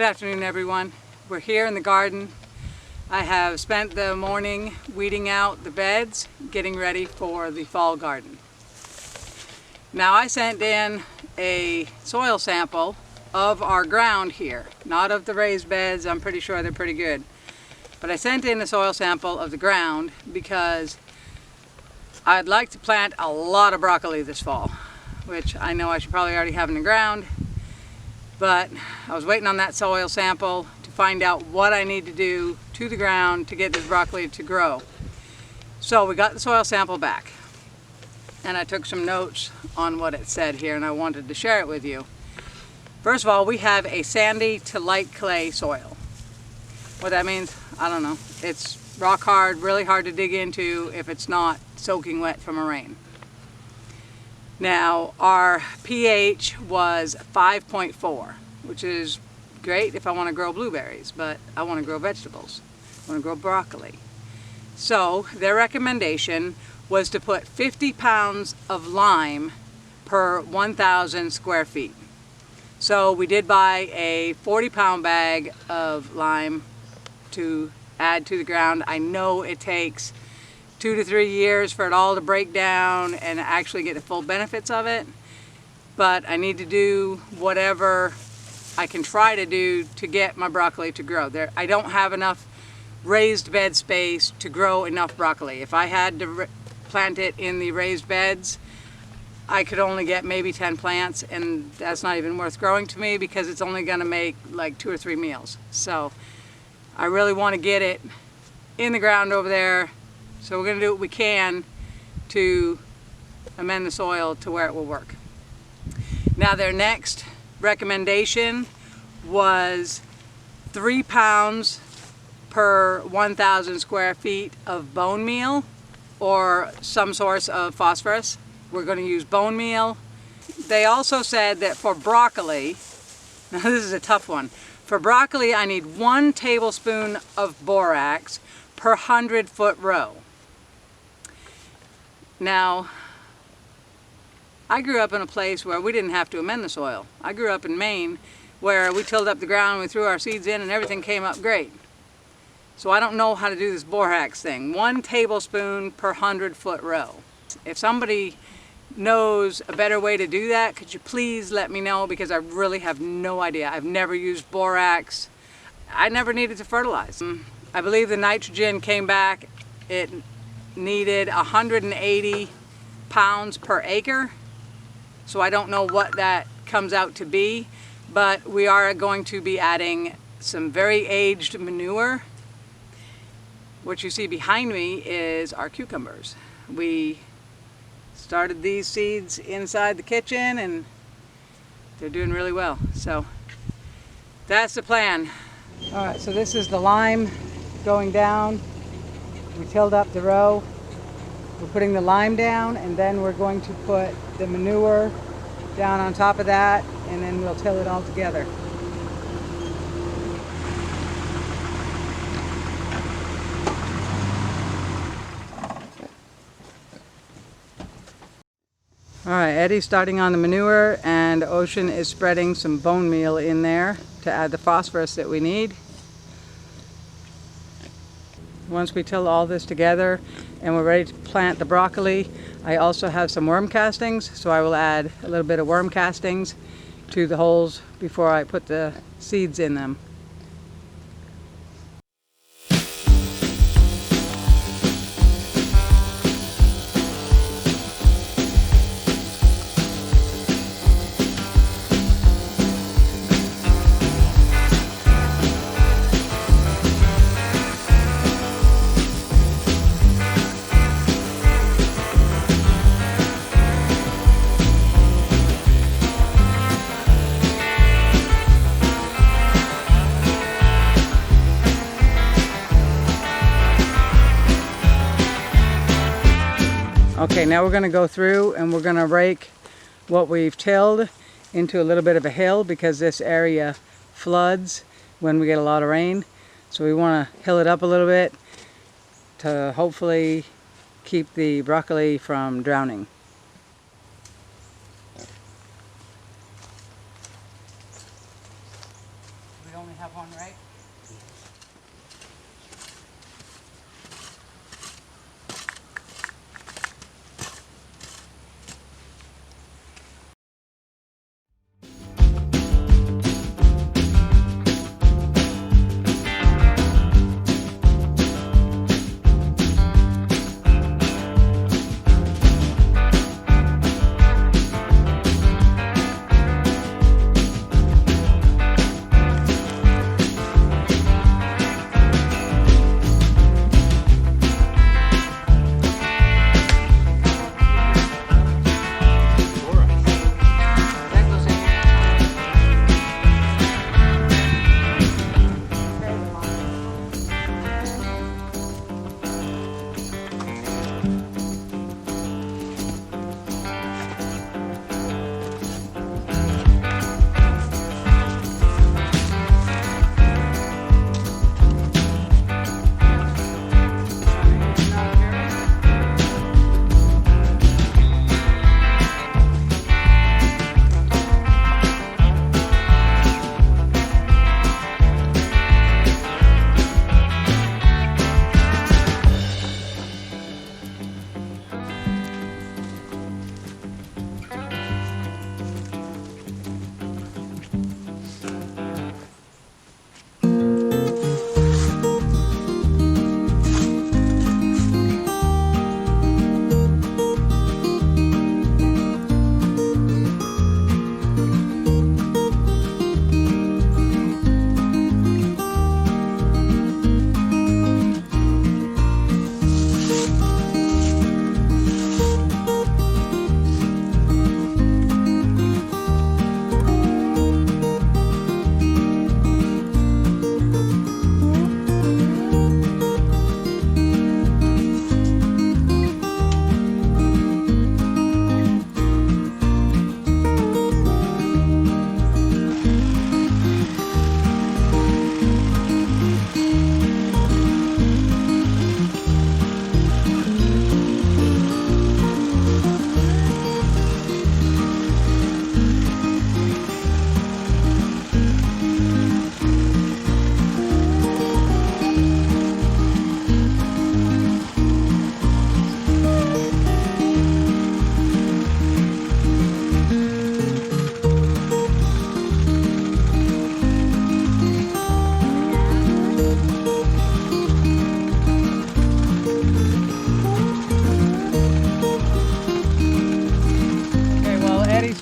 Good afternoon, everyone. We're here in the garden. I have spent the morning weeding out the beds, getting ready for the fall garden. Now I sent in a soil sample of our ground here, not of the raised beds. I'm pretty sure they're pretty good. But I sent in a soil sample of the ground because I'd like to plant a lot of broccoli this fall, which I know I should probably already have in the ground. But I was waiting on that soil sample to find out what I need to do to the ground to get this broccoli to grow. So we got the soil sample back, and I took some notes on what it said here, and I wanted to share it with you. First of all, we have a sandy to light clay soil. What that means, I don't know. It's rock hard, really hard to dig into if it's not soaking wet from a rain. Now, our pH was 5.4, which is great if I want to grow blueberries, but I want to grow vegetables. I want to grow broccoli. So their recommendation was to put 50 pounds of lime per 1,000 square feet. So we did buy a 40-pound bag of lime to add to the ground. I know it takes 2 to 3 years for it all to break down and actually get the full benefits of it, but I need to do whatever I can try to do to get my broccoli to grow. I don't have enough raised bed space to grow enough broccoli. If I had to plant it in the raised beds, I could only get maybe 10 plants, and that's not even worth growing to me because it's only going to make like 2 or 3 meals. So I really want to get it in the ground over there. So we're going to do what we can to amend the soil to where it will work. Now their next recommendation was 3 pounds per 1,000 square feet of bone meal or some source of phosphorus. We're going to use bone meal. They also said that for broccoli, now this is a tough one, for broccoli I need 1 tablespoon of borax per 100-foot row. Now, I grew up in a place where we didn't have to amend the soil. I grew up in Maine where we tilled up the ground, we threw our seeds in, and everything came up great. So I don't know how to do this borax thing. 1 tablespoon per 100-foot row. If somebody knows a better way to do that, could you please let me know, because I really have no idea. I've never used borax. I never needed to fertilize. I believe the nitrogen came back. It needed 180 pounds per acre. So I don't know what that comes out to be, but we are going to be adding some very aged manure. What you see behind me is our cucumbers. We started these seeds inside the kitchen and they're doing really well. So that's the plan. All right, so this is the lime going down. We tilled up the row. We're putting the lime down, and then we're going to put the manure down on top of that, and then we'll till it all together. All right, Eddie's starting on the manure, and Ocean is spreading some bone meal in there to add the phosphorus that we need. Once we till all this together and we're ready to plant the broccoli, I also have some worm castings, so I will add a little bit of worm castings to the holes before I put the seeds in them. Okay, now we're going to go through and we're going to rake what we've tilled into a little bit of a hill, because this area floods when we get a lot of rain. So we want to hill it up a little bit to hopefully keep the broccoli from drowning. We only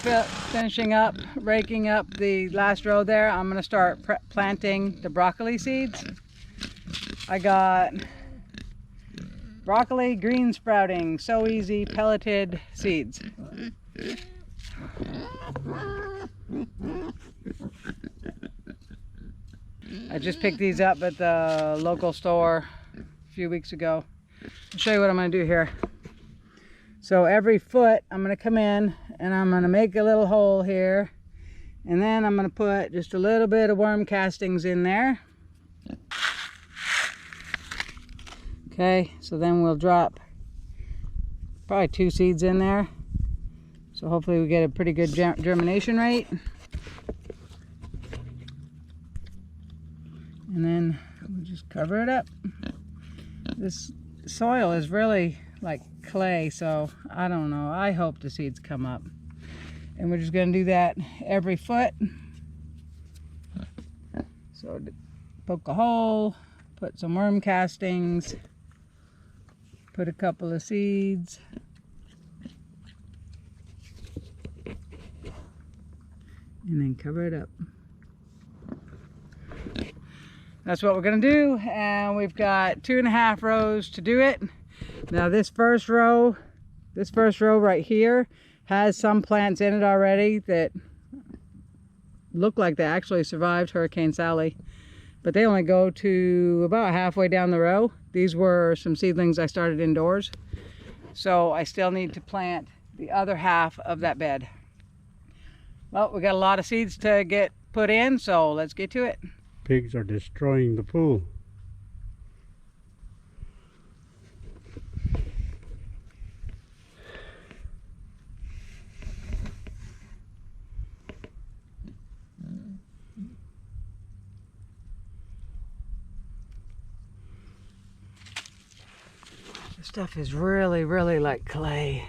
finishing up, raking up the last row there. I'm going to start planting the broccoli seeds. I got broccoli green sprouting, so easy, pelleted seeds. I just picked these up at the local store a few weeks ago. I'll show you what I'm going to do here. So every foot I'm going to come in and I'm going to make a little hole here, and then I'm going to put just a little bit of worm castings in there. Okay, so then we'll drop probably 2 seeds in there. So hopefully we get a pretty good germination rate. And then we'll just cover it up. This soil is really like clay, so I don't know. I hope the seeds come up. And we're just going to do that every foot. So poke a hole, put some worm castings, put a couple of seeds. And then cover it up. That's what we're going to do, and we've got 2.5 rows to do it. Now this first row right here has some plants in it already that look like they actually survived Hurricane Sally, but they only go to about halfway down the row. These were some seedlings I started indoors, so I still need to plant the other half of that bed. Well, we got a lot of seeds to get put in, so let's get to it. Pigs are destroying the pool. This stuff is really, really like clay.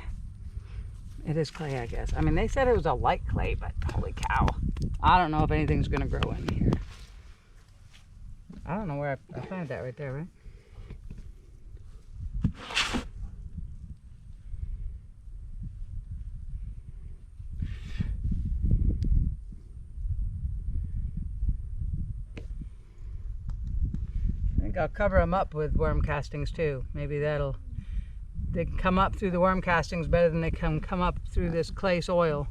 It is clay, I guess. I mean, they said it was a light clay, but holy cow. I don't know if anything's gonna grow in here. I don't know where I planted that right there, right? I think I'll cover them up with worm castings too. Maybe they can come up through the worm castings better than they can come up through this clay soil.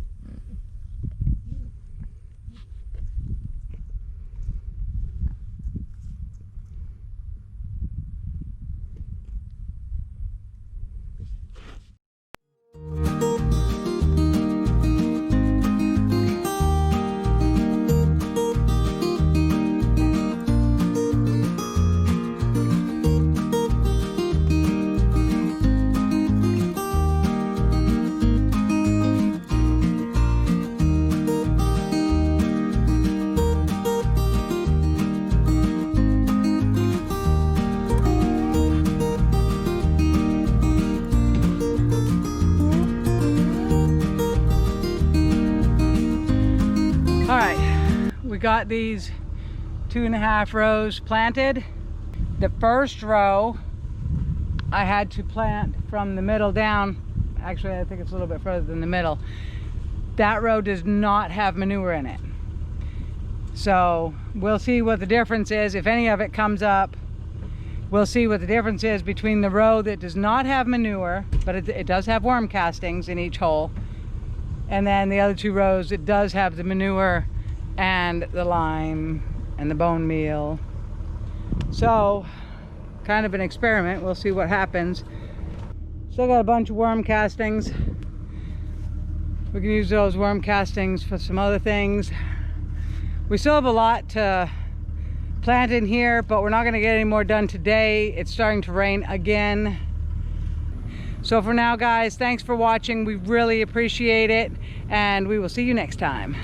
Got these 2.5 rows planted. The first row I had to plant from the middle down. Actually, I think it's a little bit further than the middle. That row does not have manure in it. So we'll see what the difference is. If any of it comes up, we'll see what the difference is between the row that does not have manure, but it does have worm castings in each hole, and then the other 2 rows, it does have the manure and the lime and the bone meal. So kind of an experiment. We'll see what happens. Still got a bunch of worm castings. We can use those worm castings for some other things. We still have a lot to plant in here, but we're not going to get any more done today. It's starting to rain again. So for now, guys, thanks for watching. We really appreciate it, and we will see you next time.